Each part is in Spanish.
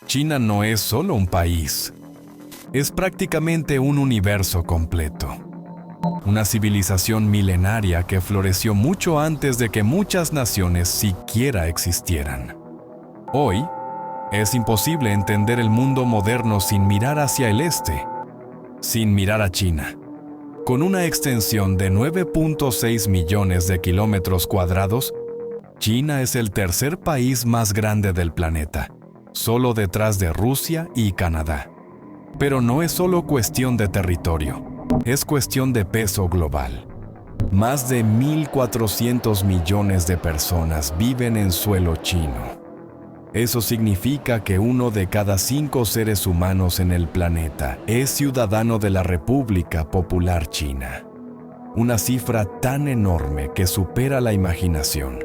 China no es solo un país, es prácticamente un universo completo. Una civilización milenaria que floreció mucho antes de que muchas naciones siquiera existieran. Hoy, es imposible entender el mundo moderno sin mirar hacia el este, sin mirar a China. Con una extensión de 9.6 millones de kilómetros cuadrados, China es el tercer país más grande del planeta, solo detrás de Rusia y Canadá. Pero no es solo cuestión de territorio, es cuestión de peso global. Más de 1.400 millones de personas viven en suelo chino. Eso significa que 1 de cada 5 seres humanos en el planeta es ciudadano de la República Popular China. Una cifra tan enorme que supera la imaginación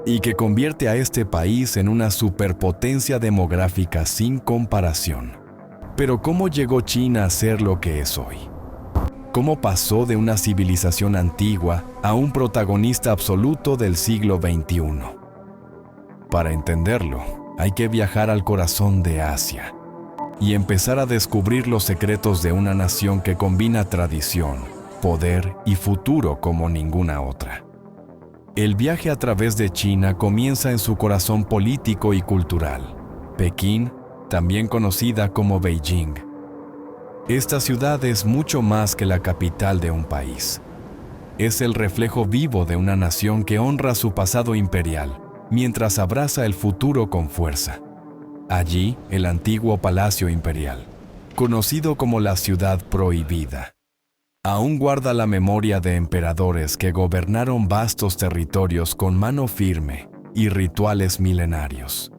y que convierte a este país en una superpotencia demográfica sin comparación. Pero ¿cómo llegó China a ser lo que es hoy? ¿Cómo pasó de una civilización antigua a un protagonista absoluto del siglo XXI? Para entenderlo, hay que viajar al corazón de Asia y empezar a descubrir los secretos de una nación que combina tradición, poder y futuro como ninguna otra. El viaje a través de China comienza en su corazón político y cultural, Pekín, también conocida como Beijing. Esta ciudad es mucho más que la capital de un país. Es el reflejo vivo de una nación que honra su pasado imperial, mientras abraza el futuro con fuerza. Allí, el antiguo Palacio Imperial, conocido como la Ciudad Prohibida, aún guarda la memoria de emperadores que gobernaron vastos territorios con mano firme y rituales milenarios.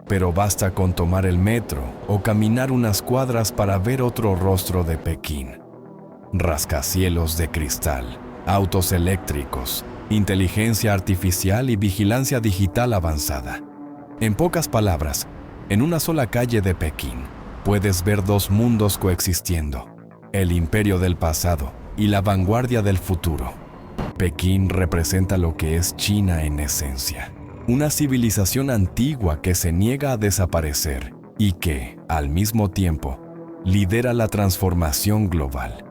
Pero basta con tomar el metro o caminar unas cuadras para ver otro rostro de Pekín. Rascacielos de cristal, autos eléctricos, inteligencia artificial y vigilancia digital avanzada. En pocas palabras, en una sola calle de Pekín, puedes ver dos mundos coexistiendo: el imperio del pasado y la vanguardia del futuro. Pekín representa lo que es China en esencia. Una civilización antigua que se niega a desaparecer y que, al mismo tiempo, lidera la transformación global.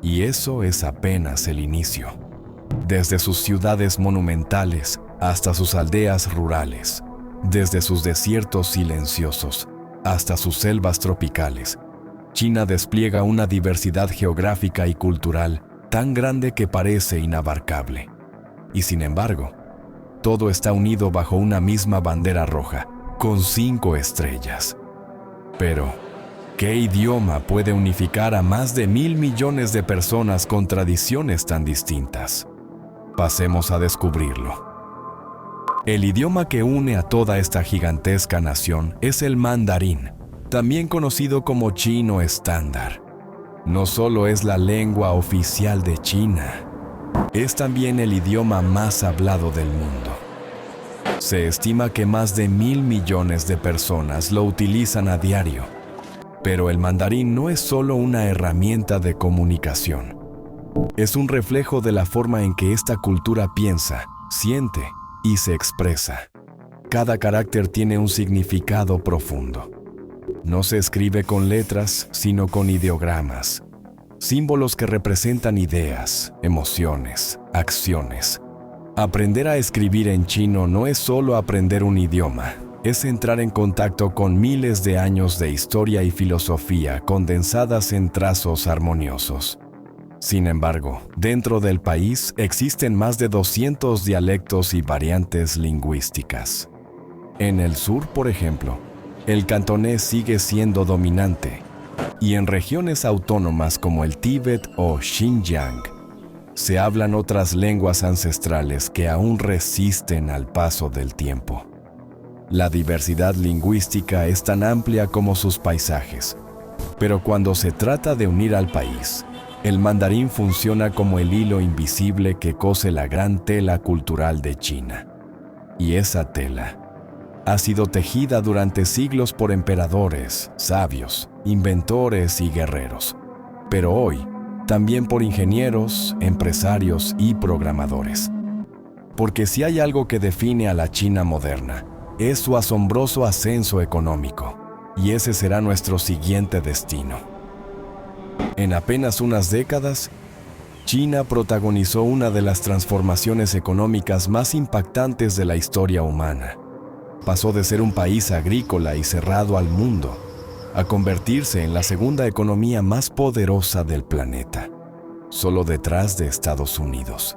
Y eso es apenas el inicio. Desde sus ciudades monumentales hasta sus aldeas rurales, desde sus desiertos silenciosos hasta sus selvas tropicales, China despliega una diversidad geográfica y cultural tan grande que parece inabarcable. Y sin embargo, todo está unido bajo una misma bandera roja, con 5 estrellas. Pero, ¿qué idioma puede unificar a más de 1.000 millones de personas con tradiciones tan distintas? Pasemos a descubrirlo. El idioma que une a toda esta gigantesca nación es el mandarín, también conocido como chino estándar. No solo es la lengua oficial de China, es también el idioma más hablado del mundo. Se estima que más de 1.000 millones de personas lo utilizan a diario. Pero el mandarín no es solo una herramienta de comunicación. Es un reflejo de la forma en que esta cultura piensa, siente y se expresa. Cada carácter tiene un significado profundo. No se escribe con letras, sino con ideogramas. Símbolos que representan ideas, emociones, acciones. Aprender a escribir en chino no es solo aprender un idioma, es entrar en contacto con miles de años de historia y filosofía condensadas en trazos armoniosos. Sin embargo, dentro del país existen más de 200 dialectos y variantes lingüísticas. En el sur, por ejemplo, el cantonés sigue siendo dominante, y en regiones autónomas como el Tíbet o Xinjiang, se hablan otras lenguas ancestrales que aún resisten al paso del tiempo. La diversidad lingüística es tan amplia como sus paisajes, pero cuando se trata de unir al país, el mandarín funciona como el hilo invisible que cose la gran tela cultural de China. Y esa tela ha sido tejida durante siglos por emperadores, sabios, inventores y guerreros. Pero hoy, también por ingenieros, empresarios y programadores. Porque si hay algo que define a la China moderna, es su asombroso ascenso económico, y ese será nuestro siguiente destino. En apenas unas décadas, China protagonizó una de las transformaciones económicas más impactantes de la historia humana. Pasó de ser un país agrícola y cerrado al mundo, a convertirse en la segunda economía más poderosa del planeta, solo detrás de Estados Unidos.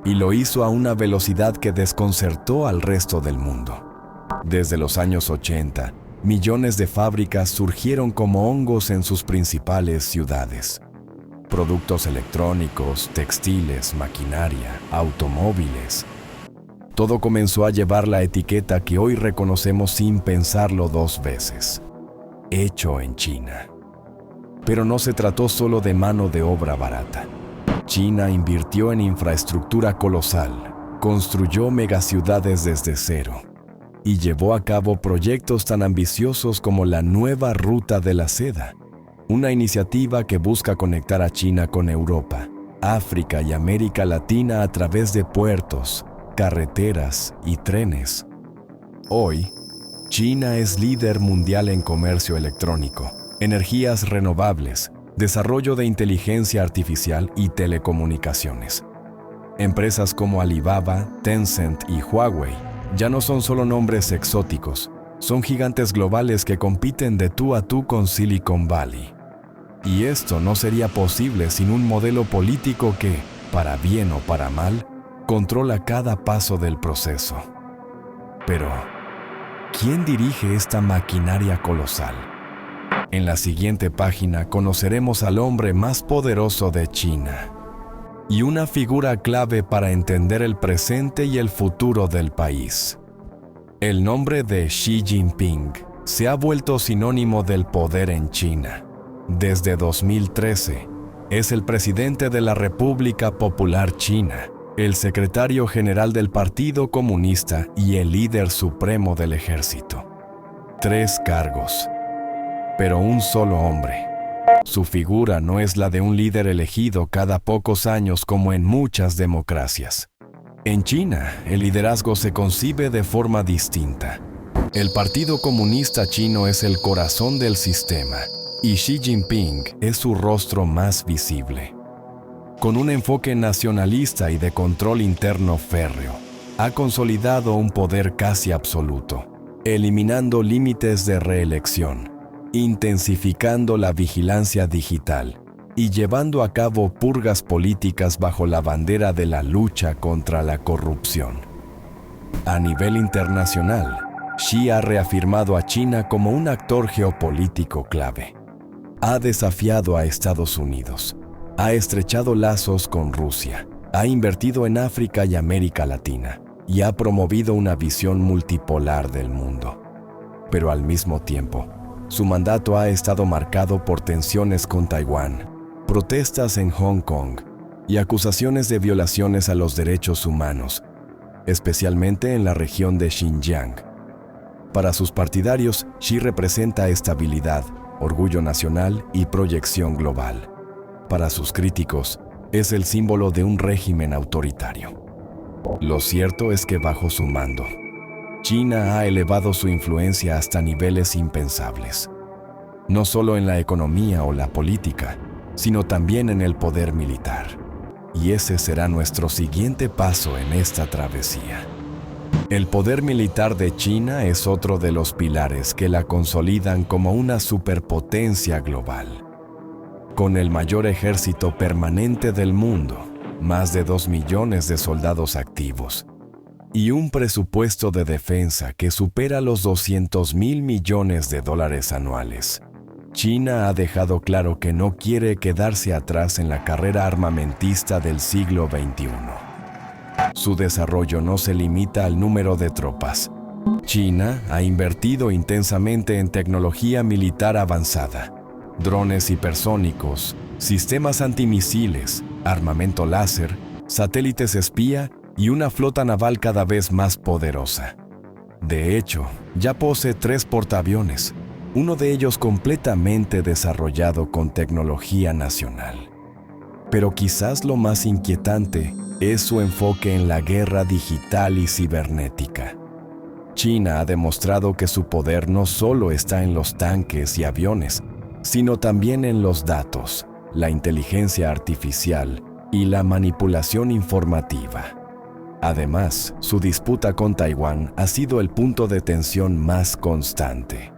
Y lo hizo a una velocidad que desconcertó al resto del mundo. Desde los años 80, millones de fábricas surgieron como hongos en sus principales ciudades. Productos electrónicos, textiles, maquinaria, automóviles. Todo comenzó a llevar la etiqueta que hoy reconocemos sin pensarlo dos veces: hecho en China. Pero no se trató solo de mano de obra barata. China invirtió en infraestructura colosal, construyó megaciudades desde cero y llevó a cabo proyectos tan ambiciosos como la Nueva Ruta de la Seda, una iniciativa que busca conectar a China con Europa, África y América Latina a través de puertos, carreteras y trenes. Hoy, China es líder mundial en comercio electrónico, energías renovables, desarrollo de inteligencia artificial y telecomunicaciones. Empresas como Alibaba, Tencent y Huawei ya no son solo nombres exóticos, son gigantes globales que compiten de tú a tú con Silicon Valley. Y esto no sería posible sin un modelo político que, para bien o para mal, controla cada paso del proceso. Pero, ¿quién dirige esta maquinaria colosal? En la siguiente página conoceremos al hombre más poderoso de China y una figura clave para entender el presente y el futuro del país. El nombre de Xi Jinping se ha vuelto sinónimo del poder en China. Desde 2013, es el presidente de la República Popular China, el secretario general del Partido Comunista y el líder supremo del ejército. 3 cargos, pero un solo hombre. Su figura no es la de un líder elegido cada pocos años como en muchas democracias. En China, el liderazgo se concibe de forma distinta. El Partido Comunista Chino es el corazón del sistema, y Xi Jinping es su rostro más visible. Con un enfoque nacionalista y de control interno férreo, ha consolidado un poder casi absoluto, eliminando límites de reelección, intensificando la vigilancia digital y llevando a cabo purgas políticas bajo la bandera de la lucha contra la corrupción. A nivel internacional, Xi ha reafirmado a China como un actor geopolítico clave. Ha desafiado a Estados Unidos, ha estrechado lazos con Rusia, ha invertido en África y América Latina y ha promovido una visión multipolar del mundo. Pero al mismo tiempo, su mandato ha estado marcado por tensiones con Taiwán, protestas en Hong Kong y acusaciones de violaciones a los derechos humanos, especialmente en la región de Xinjiang. Para sus partidarios, Xi representa estabilidad, orgullo nacional y proyección global. Para sus críticos, es el símbolo de un régimen autoritario. Lo cierto es que bajo su mando, China ha elevado su influencia hasta niveles impensables, no solo en la economía o la política, sino también en el poder militar. Y ese será nuestro siguiente paso en esta travesía. El poder militar de China es otro de los pilares que la consolidan como una superpotencia global. Con el mayor ejército permanente del mundo, más de 2 millones de soldados activos, y un presupuesto de defensa que supera los 200,000 millones de dólares anuales, China ha dejado claro que no quiere quedarse atrás en la carrera armamentista del siglo XXI. Su desarrollo no se limita al número de tropas. China ha invertido intensamente en tecnología militar avanzada, drones hipersónicos, sistemas antimisiles, armamento láser, satélites espía y una flota naval cada vez más poderosa. De hecho, ya posee 3 portaaviones, uno de ellos completamente desarrollado con tecnología nacional. Pero quizás lo más inquietante es su enfoque en la guerra digital y cibernética. China ha demostrado que su poder no solo está en los tanques y aviones, sino también en los datos, la inteligencia artificial y la manipulación informativa. Además, su disputa con Taiwán ha sido el punto de tensión más constante.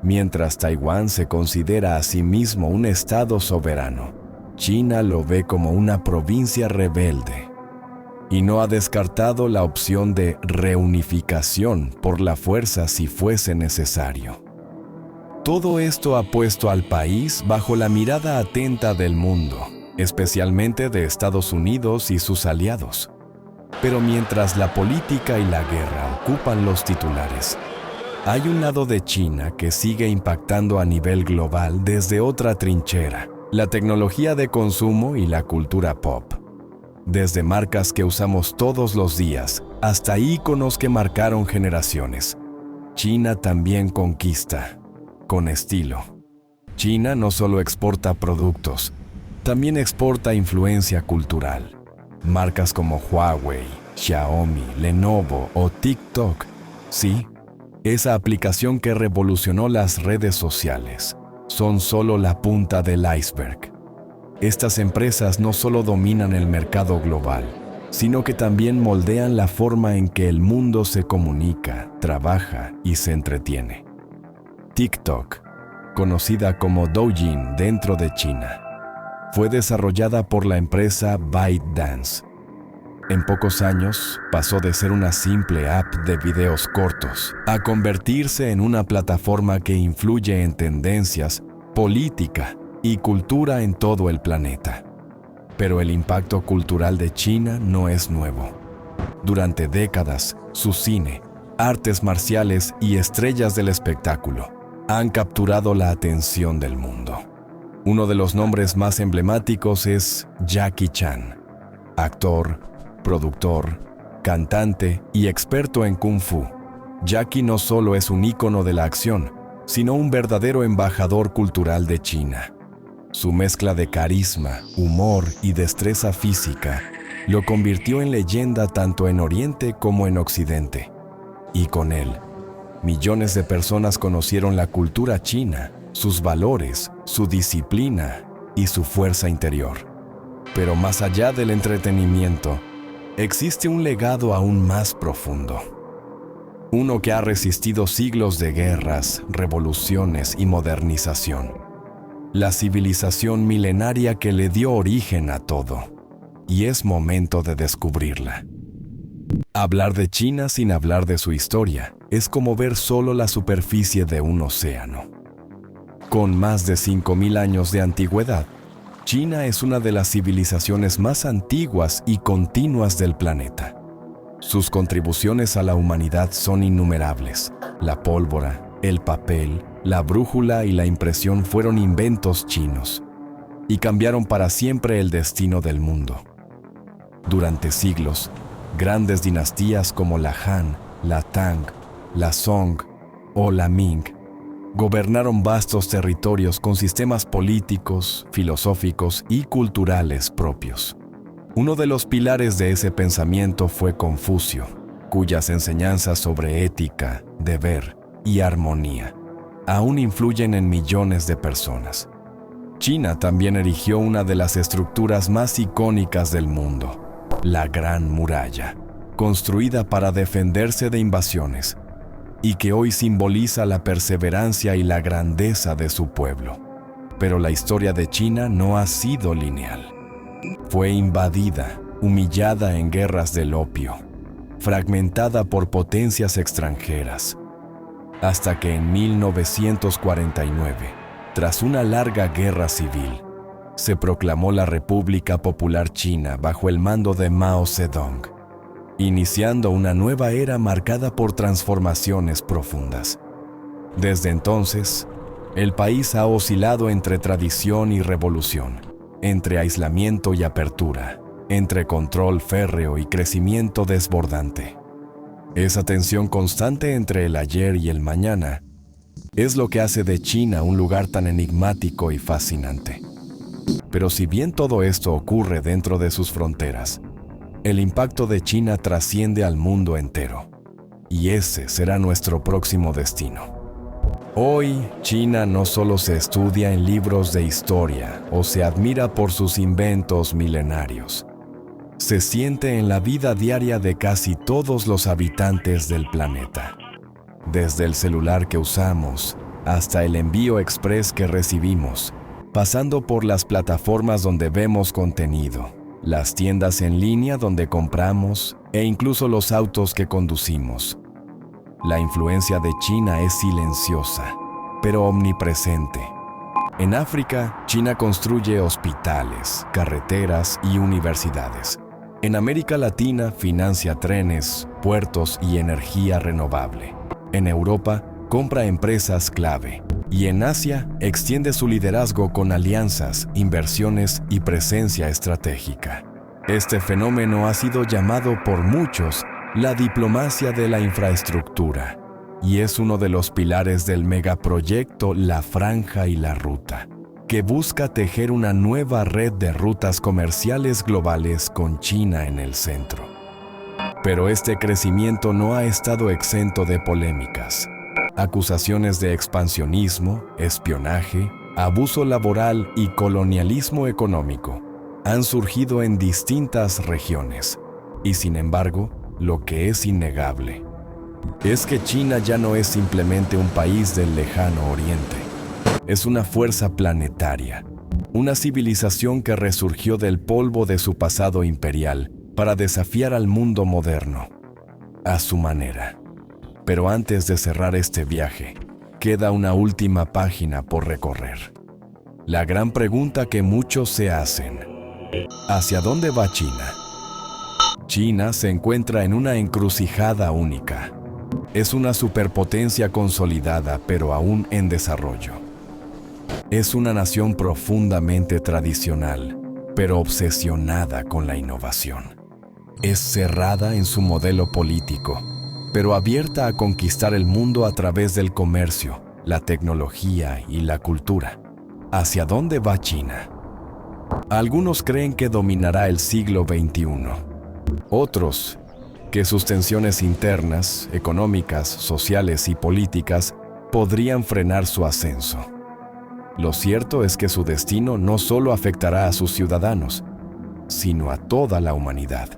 Mientras Taiwán se considera a sí mismo un estado soberano, China lo ve como una provincia rebelde y no ha descartado la opción de reunificación por la fuerza si fuese necesario. Todo esto ha puesto al país bajo la mirada atenta del mundo, especialmente de Estados Unidos y sus aliados. Pero mientras la política y la guerra ocupan los titulares, hay un lado de China que sigue impactando a nivel global desde otra trinchera: la tecnología de consumo y la cultura pop. Desde marcas que usamos todos los días hasta íconos que marcaron generaciones, China también conquista, con estilo. China no solo exporta productos, también exporta influencia cultural. Marcas como Huawei, Xiaomi, Lenovo o TikTok. Sí, esa aplicación que revolucionó las redes sociales, son solo la punta del iceberg. Estas empresas no solo dominan el mercado global, sino que también moldean la forma en que el mundo se comunica, trabaja y se entretiene. TikTok, conocida como Douyin dentro de China, fue desarrollada por la empresa ByteDance. En pocos años, pasó de ser una simple app de videos cortos a convertirse en una plataforma que influye en tendencias, política y cultura en todo el planeta. Pero el impacto cultural de China no es nuevo. Durante décadas, su cine, artes marciales y estrellas del espectáculo han capturado la atención del mundo. Uno de los nombres más emblemáticos es Jackie Chan, actor, productor, cantante y experto en Kung Fu. Jackie no solo es un ícono de la acción, sino un verdadero embajador cultural de China. Su mezcla de carisma, humor y destreza física lo convirtió en leyenda tanto en Oriente como en Occidente. Y con él, millones de personas conocieron la cultura china, sus valores, su disciplina y su fuerza interior. Pero más allá del entretenimiento, existe un legado aún más profundo. Uno que ha resistido siglos de guerras, revoluciones y modernización. La civilización milenaria que le dio origen a todo. Y es momento de descubrirla. Hablar de China sin hablar de su historia es como ver solo la superficie de un océano. Con más de 5.000 años de antigüedad, China es una de las civilizaciones más antiguas y continuas del planeta. Sus contribuciones a la humanidad son innumerables. La pólvora, el papel, la brújula y la impresión fueron inventos chinos y cambiaron para siempre el destino del mundo. Durante siglos, grandes dinastías como la Han, la Tang, la Song o la Ming gobernaron vastos territorios con sistemas políticos, filosóficos y culturales propios. Uno de los pilares de ese pensamiento fue Confucio, cuyas enseñanzas sobre ética, deber y armonía aún influyen en millones de personas. China también erigió una de las estructuras más icónicas del mundo, la Gran Muralla, construida para defenderse de invasiones, y que hoy simboliza la perseverancia y la grandeza de su pueblo. Pero la historia de China no ha sido lineal. Fue invadida, humillada en guerras del opio, fragmentada por potencias extranjeras, hasta que en 1949, tras una larga guerra civil, se proclamó la República Popular China bajo el mando de Mao Zedong, iniciando una nueva era marcada por transformaciones profundas. Desde entonces, el país ha oscilado entre tradición y revolución, entre aislamiento y apertura, entre control férreo y crecimiento desbordante. Esa tensión constante entre el ayer y el mañana es lo que hace de China un lugar tan enigmático y fascinante. Pero si bien todo esto ocurre dentro de sus fronteras, el impacto de China trasciende al mundo entero. y ese será nuestro próximo destino. Hoy, China no solo se estudia en libros de historia o se admira por sus inventos milenarios. Se siente en la vida diaria de casi todos los habitantes del planeta. Desde el celular que usamos hasta el envío express que recibimos, pasando por las plataformas donde vemos contenido, las tiendas en línea donde compramos e incluso los autos que conducimos. La influencia de China es silenciosa, pero omnipresente. En África, China construye hospitales, carreteras y universidades. En América Latina, financia trenes, puertos y energía renovable. En Europa, compra empresas clave. Y en Asia, extiende su liderazgo con alianzas, inversiones y presencia estratégica. Este fenómeno ha sido llamado por muchos la diplomacia de la infraestructura, y es uno de los pilares del megaproyecto La Franja y la Ruta, que busca tejer una nueva red de rutas comerciales globales con China en el centro. Pero este crecimiento no ha estado exento de polémicas. Acusaciones de expansionismo, espionaje, abuso laboral y colonialismo económico han surgido en distintas regiones, y sin embargo, lo que es innegable es que China ya no es simplemente un país del lejano oriente. Es una fuerza planetaria, una civilización que resurgió del polvo de su pasado imperial para desafiar al mundo moderno, a su manera. Pero antes de cerrar este viaje, queda una última página por recorrer. La gran pregunta que muchos se hacen: ¿hacia dónde va China? China se encuentra en una encrucijada única. Es una superpotencia consolidada, pero aún en desarrollo. Es una nación profundamente tradicional, pero obsesionada con la innovación. Es cerrada en su modelo político, pero abierta a conquistar el mundo a través del comercio, la tecnología y la cultura. ¿Hacia dónde va China? Algunos creen que dominará el siglo XXI. Otros, que sus tensiones internas, económicas, sociales y políticas podrían frenar su ascenso. Lo cierto es que su destino no solo afectará a sus ciudadanos, sino a toda la humanidad.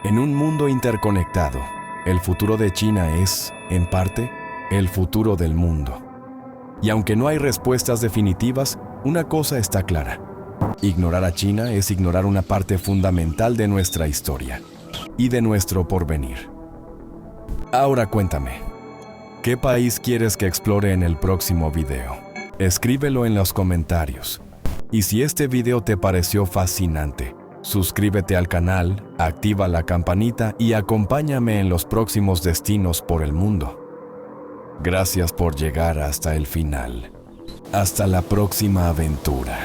En un mundo interconectado, el futuro de China es, en parte, el futuro del mundo. Y aunque no hay respuestas definitivas, una cosa está clara: ignorar a China es ignorar una parte fundamental de nuestra historia y de nuestro porvenir. Ahora cuéntame, ¿qué país quieres que explore en el próximo video? Escríbelo en los comentarios. Y si este video te pareció fascinante, suscríbete al canal, activa la campanita y acompáñame en los próximos destinos por el mundo. Gracias por llegar hasta el final. Hasta la próxima aventura.